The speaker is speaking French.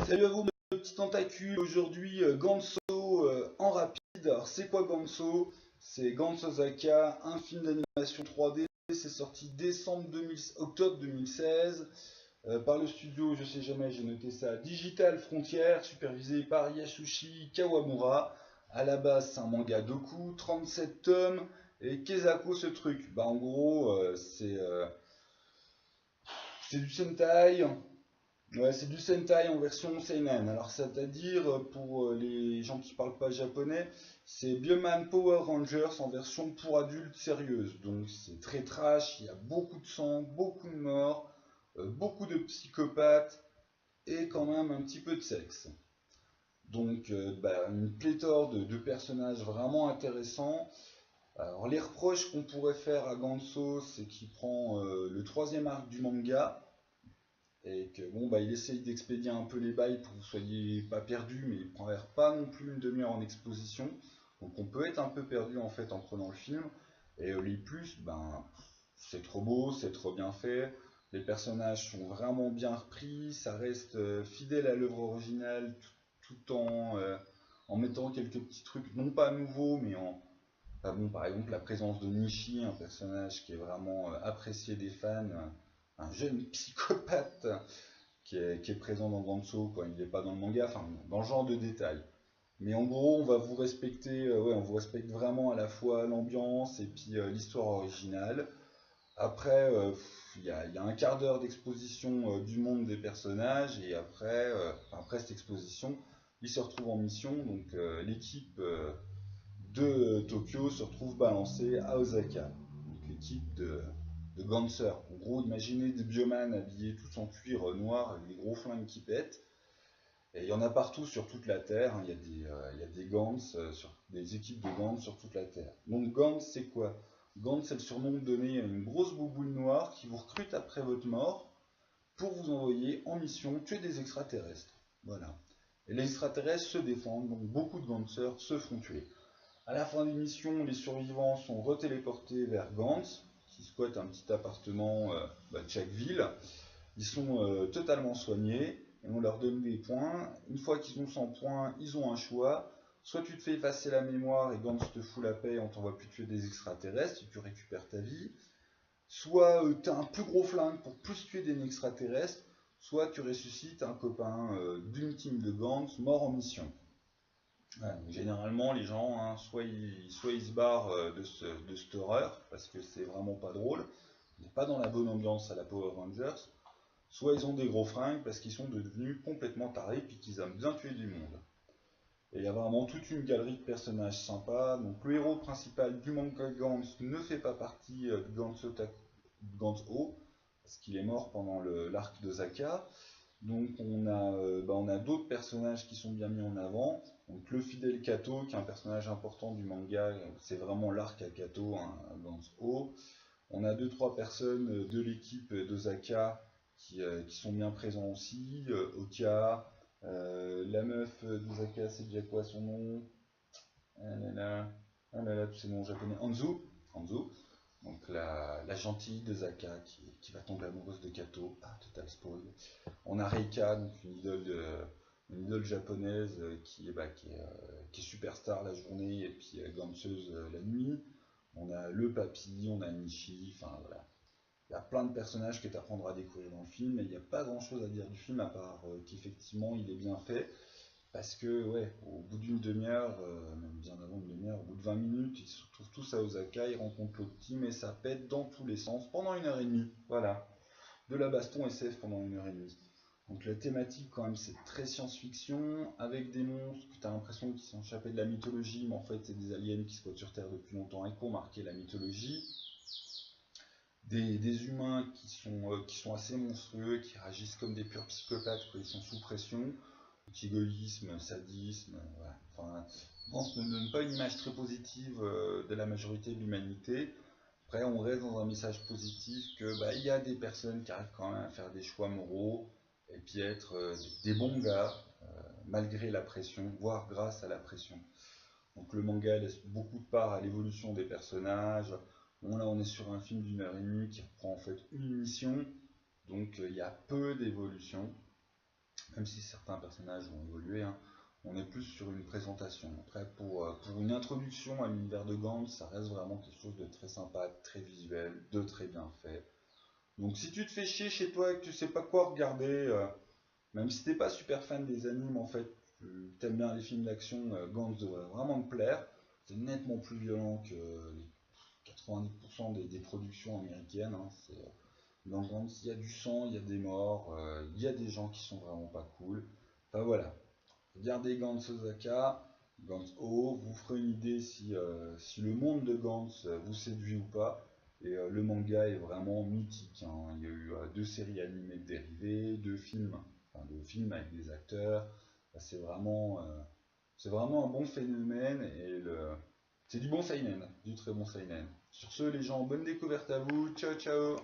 Salut à vous mes petits tentacules, aujourd'hui Ganso en rapide. Alors c'est quoi Ganso? C'est Gantz Ozaka, un film d'animation 3D, c'est sorti octobre 2016 par le studio, je sais jamais, j'ai noté ça, Digital Frontier, supervisé par Yasushi Kawamura. À la base c'est un manga Doku, 37 tomes, et Kezako ce truc. Bah en gros c'est du Sentai. Ouais, c'est du Sentai en version seinen. Alors, c'est-à-dire, pour les gens qui parlent pas japonais, c'est Bioman Power Rangers en version pour adultes sérieuse. Donc, c'est très trash, il y a beaucoup de sang, beaucoup de morts, beaucoup de psychopathes et quand même un petit peu de sexe. Donc, une pléthore de personnages vraiment intéressants. Alors, les reproches qu'on pourrait faire à Ganso, c'est qu'il prend le troisième arc du manga et que bon bah il essaye d'expédier un peu les bails pour que vous soyez pas perdus, mais il prend pas non plus une demi-heure en exposition, donc on peut être un peu perdu en fait en prenant le film. Et les plus, ben c'est trop beau, c'est trop bien fait, les personnages sont vraiment bien repris, ça reste fidèle à l'œuvre originale tout en mettant quelques petits trucs non pas nouveaux mais en bon, par exemple la présence de Nishi, un personnage qui est vraiment apprécié des fans, un jeune psychopathe qui est présent dans Ganso quand il n'est pas dans le manga, enfin dans le genre de détails. Mais en gros, on va vous respecter, ouais, on vous respecte vraiment à la fois l'ambiance et puis l'histoire originale. Après, il y a un quart d'heure d'exposition du monde des personnages, et après cette exposition, ils se retrouvent en mission. Donc l'équipe de Tokyo se retrouve balancée à Osaka. Donc l'équipe de Ganser. En gros, imaginez des bioman habillés tous en cuir noir avec des gros flingues qui pètent. Et il y en a partout sur toute la Terre, hein. Il y a des Gantz, des équipes de Gantz sur toute la Terre. Donc Gantz, c'est quoi? Gantz, c'est le surnom donné à une grosse bouboule noire qui vous recrute après votre mort pour vous envoyer en mission tuer des extraterrestres. Voilà. Et les extraterrestres se défendent, donc beaucoup de Gantzers se font tuer. À la fin des missions, les survivants sont retéléportés vers Gantz, qui squatte un petit appartement de chaque ville. Ils sont totalement soignés et on leur donne des points. Une fois qu'ils ont 100 points, ils ont un choix. Soit tu te fais effacer la mémoire et Gantz te fout la paix, on t'envoie plus tuer des extraterrestres et tu récupères ta vie. Soit tu as un plus gros flingue pour plus tuer des extraterrestres. Soit tu ressuscites un copain d'une team de Gantz mort en mission. Ouais, donc généralement, les gens, hein, soit ils se barrent de cette horreur, parce que c'est vraiment pas drôle, on n'est pas dans la bonne ambiance à la Power Rangers, soit ils ont des gros fringues parce qu'ils sont devenus complètement tarés puis qu'ils aiment bien tuer du monde. Et il y a vraiment toute une galerie de personnages sympas. Donc le héros principal du manga Gantz ne fait pas partie de Gantz O, parce qu'il est mort pendant l'arc de Zaka. Donc on a d'autres personnages qui sont bien mis en avant. Donc le fidèle Kato, qui est un personnage important du manga, c'est vraiment l'arc à Kato, hein, dans ce haut. On a deux trois personnes de l'équipe d'Osaka qui sont bien présents aussi. Oka, la meuf d'Osaka, c'est déjà quoi son nom? Ah là là, tous ces noms japonais. Anzu. Donc la gentille d'Osaka qui va tomber amoureuse de Kato. Ah, total spoil. On a Reika, donc une idole japonaise qui est superstar la journée et puis danseuse la nuit. On a le papy, on a Nishi, enfin voilà. Il y a plein de personnages que tu apprendras à découvrir dans le film, et il n'y a pas grand chose à dire du film à part qu'effectivement il est bien fait. Parce que, ouais, au bout d'une demi-heure, même bien avant une demi-heure, au bout de 20 minutes, ils se retrouvent tous à Osaka, ils rencontrent l'autre team et ça pète dans tous les sens pendant une heure et demie. Voilà. De la baston SF pendant une heure et demie. Donc la thématique quand même c'est très science-fiction, avec des monstres que tu as l'impression qu'ils sont échappés de la mythologie, mais en fait c'est des aliens qui squattent sur Terre depuis longtemps et qui ont marqué la mythologie. Des humains qui sont assez monstrueux, qui réagissent comme des purs psychopathes quand ils sont sous pression. Égoïsme, sadisme, voilà. Enfin, France ne donne pas une image très positive de la majorité de l'humanité. Après, on reste dans un message positif que il y a des personnes qui arrivent quand même à faire des choix moraux et puis être des bons gars malgré la pression, voire grâce à la pression. Donc le manga laisse beaucoup de part à l'évolution des personnages. Bon, là, on est sur un film d'une heure et demie qui reprend en fait une mission, donc il y a peu d'évolution. même si certains personnages ont évolué, hein, on est plus sur une présentation. Après, pour une introduction à l'univers de Gantz, ça reste vraiment quelque chose de très sympa, de très visuel, de très bien fait. Donc si tu te fais chier chez toi et que tu sais pas quoi regarder, même si t'es pas super fan des animes, en fait, tu aimes bien les films d'action, Gantz devrait vraiment te plaire. C'est nettement plus violent que les 90% des productions américaines, hein. Dans Gantz, il y a du sang, il y a des morts, il y a des gens qui sont vraiment pas cool. Enfin voilà, regardez Gantz Osaka, Gantz O, vous ferez une idée si le monde de Gantz vous séduit ou pas. Et le manga est vraiment mythique, hein. Il y a eu 2 séries animées dérivées, 2 films, enfin 2 films avec des acteurs. Enfin, c'est vraiment un bon phénomène et c'est du bon seinen, du très bon seinen. Sur ce, les gens, bonne découverte à vous. Ciao, ciao!